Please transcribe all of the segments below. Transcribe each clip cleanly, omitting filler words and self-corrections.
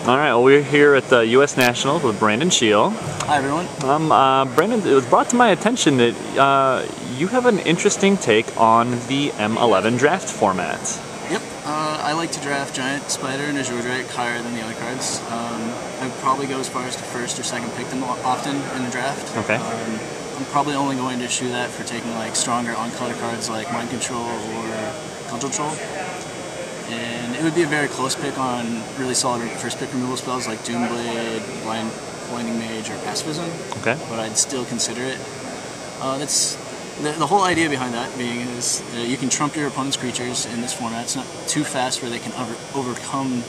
All right, well, we're here at the U.S. Nationals with Brandon Scheel. Hi, everyone. Brandon, it was brought to my attention that you have an interesting take on the M11 Draft format. Yep, I like to draft Giant, Spider, and Azure Drake higher than the other cards. I would probably go as far as to first or second pick them often in the draft. Okay. I'm probably only going to shoe that for taking like stronger on-color cards like Mind Control or Cudgel Troll. And it would be a very close pick on really solid first pick removal spells like Doomblade, Blinding Mage, or Pacifism. Okay. But I'd still consider it. That's the whole idea behind that being is you can trump your opponent's creatures in this format. It's not too fast where they can overcome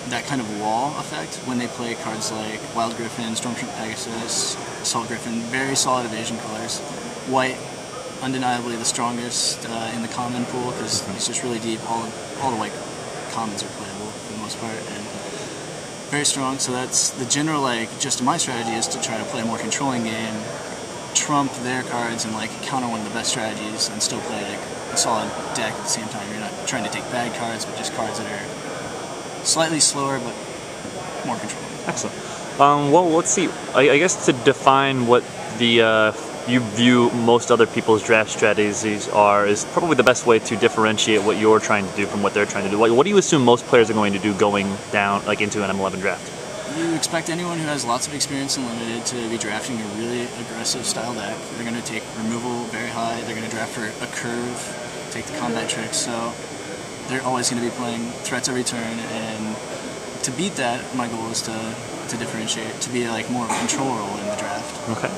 that kind of wall effect when they play cards like Wild Griffin, Stormtrooper Pegasus, Assault Griffin, very solid evasion colors. White, undeniably the strongest in the common pool because it's just really deep. All the white commons are playable for the most part and very strong. So that's the general just my strategy is to try to play a more controlling game, trump their cards and counter one of the best strategies and still play a solid deck at the same time. You're not trying to take bad cards, but just cards that are slightly slower but more controlling. Excellent. Well, let's see. I guess to define what the you view most other people's draft strategies are is probably the best way to differentiate what you're trying to do from what they're trying to do. What do you assume most players are going to do going down into an M11 draft? You expect anyone who has lots of experience in Limited to be drafting a really aggressive style deck. They're going to take removal very high. They're going to draft for a curve, take the combat tricks. So they're always going to be playing threats every turn. And to beat that, my goal is to differentiate, to be more of a control role in the draft. Okay.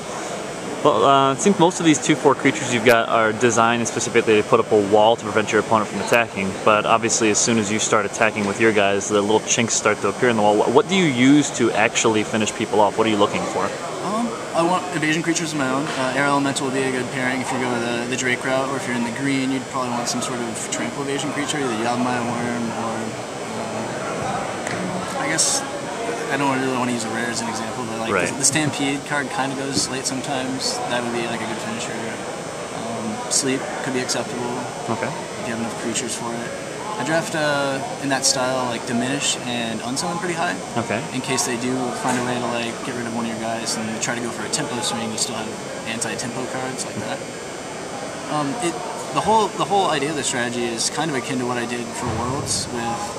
Well, it seems most of these 2/4 creatures you've got are designed specifically to put up a wall to prevent your opponent from attacking, but obviously as soon as you start attacking with your guys, the little chinks start to appear in the wall. What do you use to actually finish people off? What are you looking for? I want evasion creatures of my own. Air Elemental would be a good pairing if you go the Drake route, or if you're in the green, you'd probably want some sort of trample evasion creature, either Yavimaya Worm or I guess I don't really want to use a rare as an example, but the Stampede card kind of goes late sometimes. That would be a good finisher. Sleep could be acceptable. Okay. If you have enough creatures for it. I draft in that style Diminish and Unsummon pretty high. Okay. In case they do find a way to get rid of one of your guys and try to go for a tempo swing, you still have anti-tempo cards like that. The whole idea of the strategy is kind of akin to what I did for Worlds with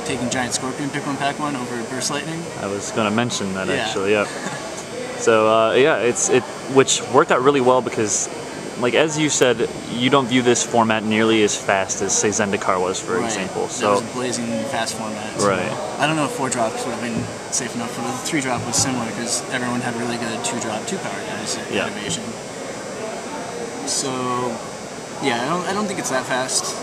taking Giant Scorpion, pick one, pack one over Burst Lightning. I was going to mention that actually, yeah. So which worked out really well because, as you said, you don't view this format nearly as fast as say Zendikar was, for example. So that was a blazing fast format. So I don't know if 4-drops would have been safe enough, but the 3-drop was similar because everyone had really good 2-drop, 2-power guys at animation. So yeah, I don't think it's that fast.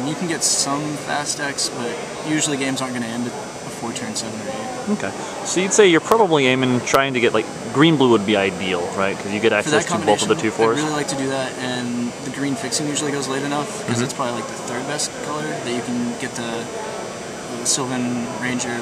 You can get some fast decks, but usually games aren't going to end before turn 7 or 8. Okay. So you'd say you're probably trying to get green-blue would be ideal, right? Because you get access to both of the 2/4s. I really like to do that, and the green fixing usually goes late enough because it's probably the third best color that you can get the Sylvan Ranger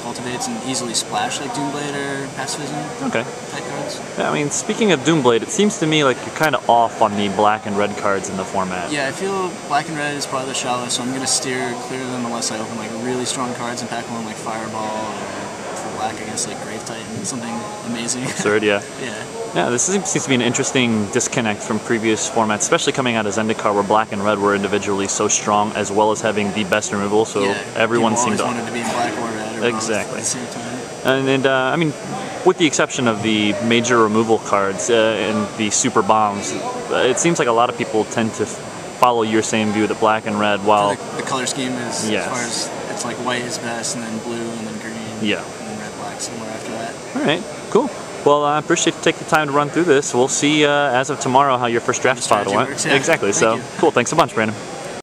cultivates and easily splash like Doomblade or Pacifism type cards. Yeah, I mean, speaking of Doomblade, it seems to me you're kind of off on the black and red cards in the format. Yeah, I feel black and red is probably the shallowest, so I'm going to steer clear of them unless I open really strong cards and pack one like Fireball or for black, I guess Grave Titan, something amazing. Absurd, yeah. Yeah. Yeah, this seems to be an interesting disconnect from previous formats, especially coming out of Zendikar, where black and red were individually so strong, as well as having the best removal. So everyone seemed to wanted to be in black or red. Exactly. At the same time. And I mean, with the exception of the major removal cards and the super bombs, it seems like a lot of people tend to follow your same view that black and red, while the color scheme is as far as it's white is best, and then blue, and then green, and then red, black somewhere after that. All right, cool. Well, I appreciate you taking the time to run through this. We'll see as of tomorrow how your first draft spot went. Yeah. Exactly. So cool. Thanks a bunch, Brandon.